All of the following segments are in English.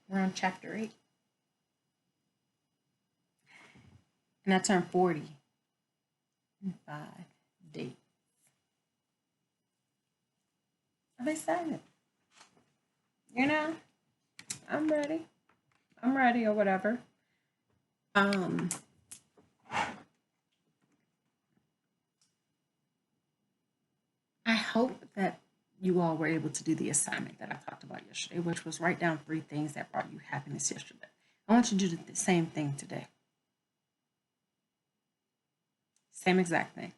We're on chapter 8. And I turned 40 in 5 days. I'm excited. You know, I'm ready. I'm ready or whatever. Um, I hope that you all were able to do the assignment that I talked about yesterday, which was write down 3 things that brought you happiness yesterday. I want you to do the same thing today. Same exact thing.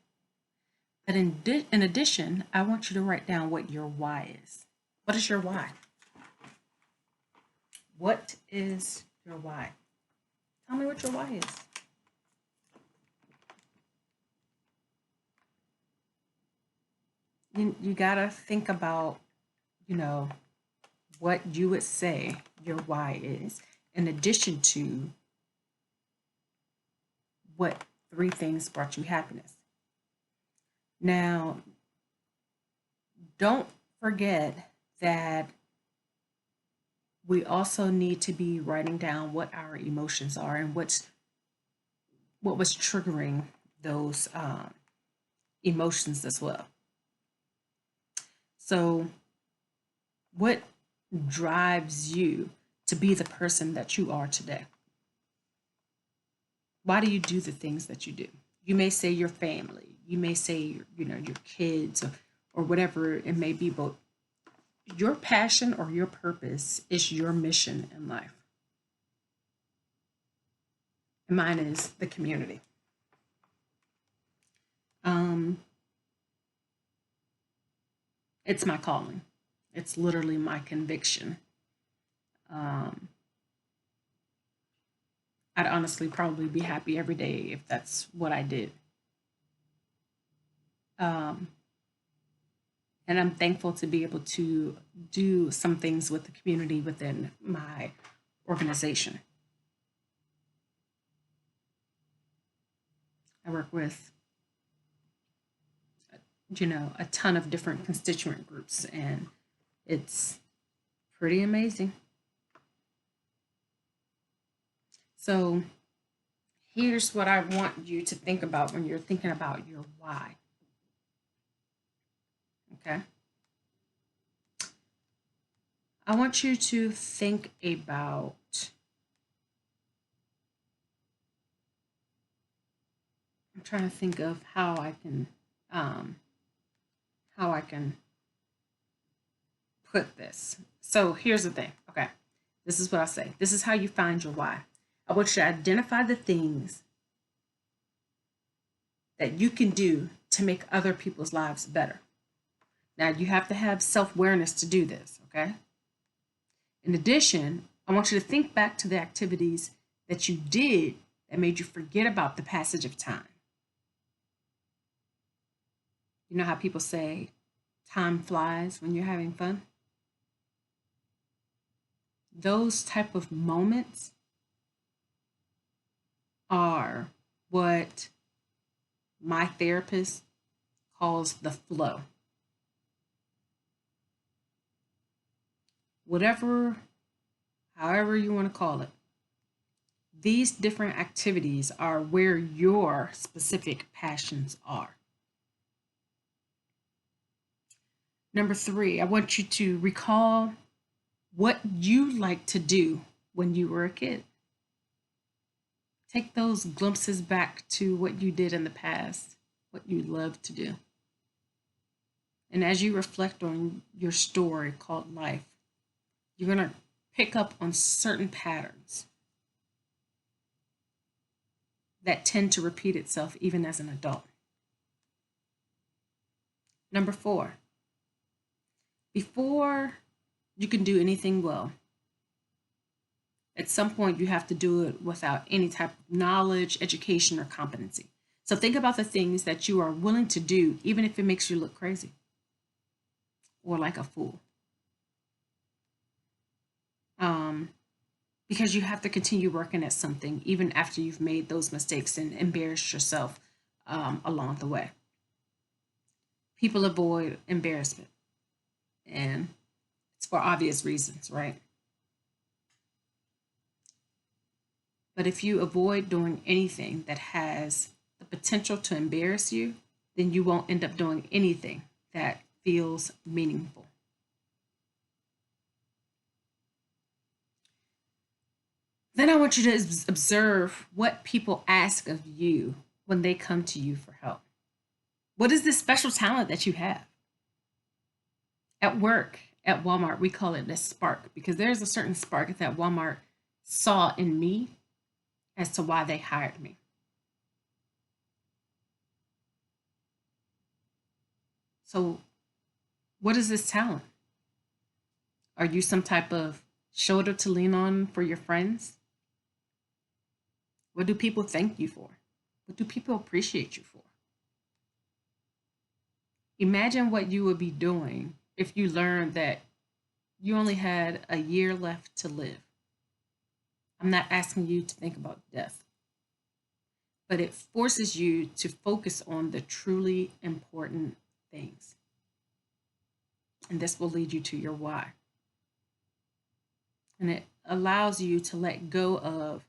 But in addition, I want you to write down what your why is. What is your why? What is your why? Tell me what your why is. You gotta think about, you know, what you would say your why is, in addition to what 3 things brought you happiness. Now, don't forget that we also need to be writing down what our emotions are and what was triggering those emotions as well. So, what drives you to be the person that you are today? Why do you do the things that you do? You may say your family, you may say, your kids or whatever it may be, but your passion or your purpose is your mission in life. And mine is the community. Um, it's my calling. It's literally my conviction. Um, I'd honestly probably be happy every day if that's what I did. Um, and I'm thankful to be able to do some things with the community within my organization. I work with, a ton of different constituent groups, and it's pretty amazing. So, here's what I want you to think about when you're thinking about your why. Okay. I want you to think about, I'm trying to think of um, how I can put this. So here's the thing. Okay. This is what I say. This is how you find your why. I want you to identify the things that you can do to make other people's lives better. Now, you have to have self awareness to do this, okay? In addition, I want you to think back to the activities that you did that made you forget about the passage of time. You know how people say time flies when you're having fun? Those type of moments are what my therapist calls the flow. Whatever, however you want to call it, these different activities are where your specific passions are. Number 3, I want you to recall what you like to do when you were a kid. Take those glimpses back to what you did in the past, what you loved to do. And as you reflect on your story called life, you're going to pick up on certain patterns that tend to repeat itself even as an adult. Number 4, before you can do anything well, at some point you have to do it without any type of knowledge, education, or competency. So think about the things that you are willing to do, even if it makes you look crazy or like a fool. Because you have to continue working at something even after you've made those mistakes and embarrassed yourself along the way. People avoid embarrassment, and it's for obvious reasons, right? But if you avoid doing anything that has the potential to embarrass you, then you won't end up doing anything that feels meaningful. Then I want you to observe what people ask of you when they come to you for help. What is this special talent that you have? At work, at Walmart, we call it the spark because there's a certain spark that Walmart saw in me as to why they hired me. So, what is this talent? Are you some type of shoulder to lean on for your friends? What do people thank you for? What do people appreciate you for? Imagine what you would be doing if you learned that you only had a year left to live. I'm not asking you to think about death, but it forces you to focus on the truly important things. And this will lead you to your why. And it allows you to let go of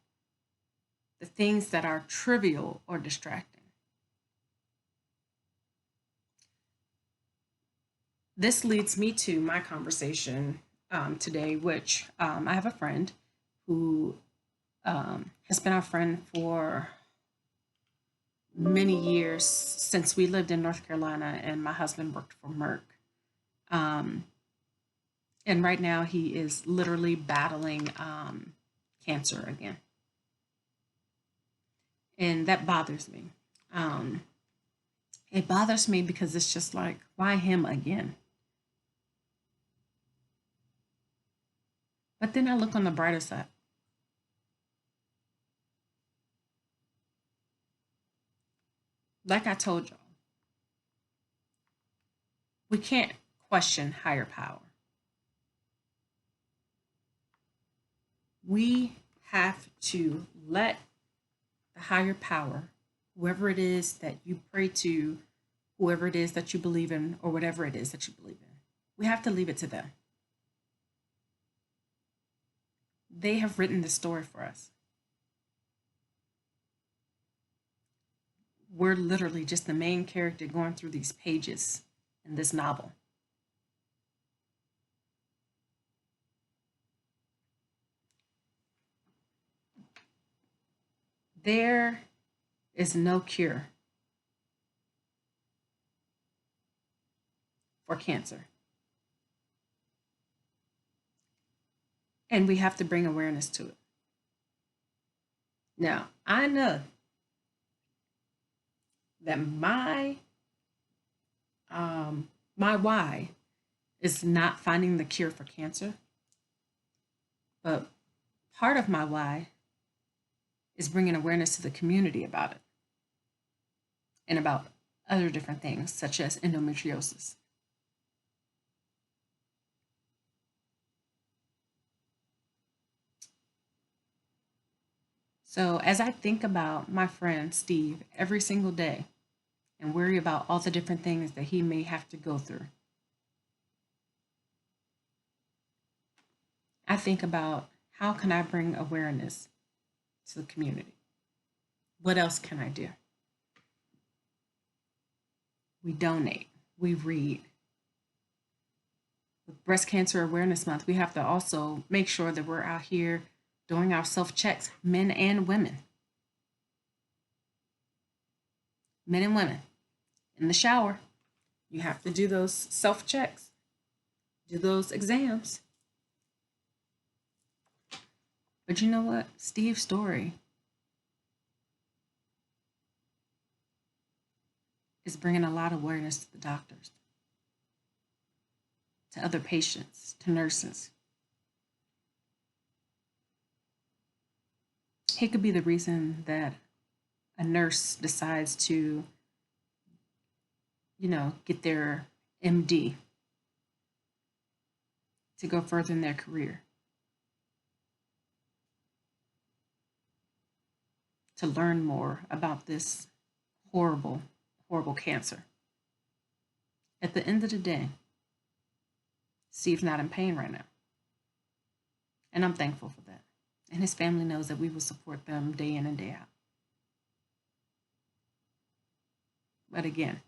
the things that are trivial or distracting. This leads me to my conversation today, which I have a friend who has been our friend for many years since we lived in North Carolina and my husband worked for Merck. Um, and right now he is literally battling cancer again. And that bothers me. Um, it bothers me because it's just like, why him again? But then I look on the brighter side. Like I told y'all, we can't question higher power. We have to let the higher power, whoever it is that you pray to, whoever it is that you believe in, or whatever it is that you believe in, we have to leave it to them. They have written the story for us. We're literally just the main character going through these pages in this novel. There is no cure for cancer. And we have to bring awareness to it. Now, I know that my why is not finding the cure for cancer, but part of my why is bringing awareness to the community about it and about other different things such as endometriosis. So as I think about my friend Steve every single day and worry about all the different things that he may have to go through, I think about how can I bring awareness to the community? What else can I do? We donate, we read. With Breast Cancer Awareness Month, we have to also make sure that we're out here doing our self checks, men and women. Men and women. In the shower, you have to do those self checks, do those exams. But you know what? Steve's story is bringing a lot of awareness to the doctors, to other patients, to nurses. He could be the reason that a nurse decides to, get their MD to go further in their career, to learn more about this horrible, horrible cancer. At the end of the day, Steve's not in pain right now. And I'm thankful for that. And his family knows that we will support them day in and day out. But again,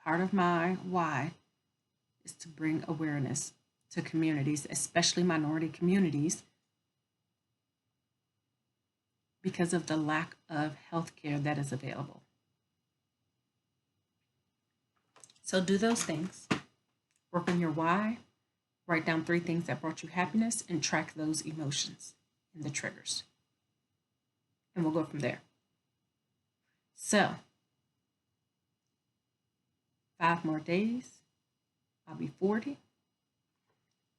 part of my why is to bring awareness to communities, especially minority communities, because of the lack of health care that is available. So do those things. Work on your why. Write down 3 things that brought you happiness and track those emotions and the triggers. And we'll go from there. So, 5 more days, I'll be 40.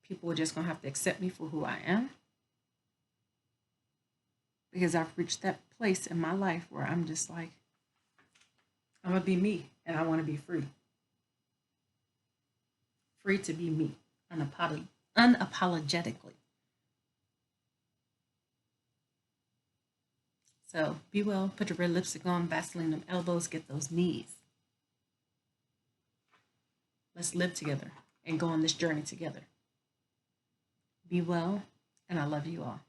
People are just going to have to accept me for who I am. Because I've reached that place in my life where I'm just like, I'm going to be me and I want to be free. Free to be me unapologetically. So be well, put your red lipstick on, Vaseline them elbows, get those knees. Let's live together and go on this journey together. Be well, and I love you all.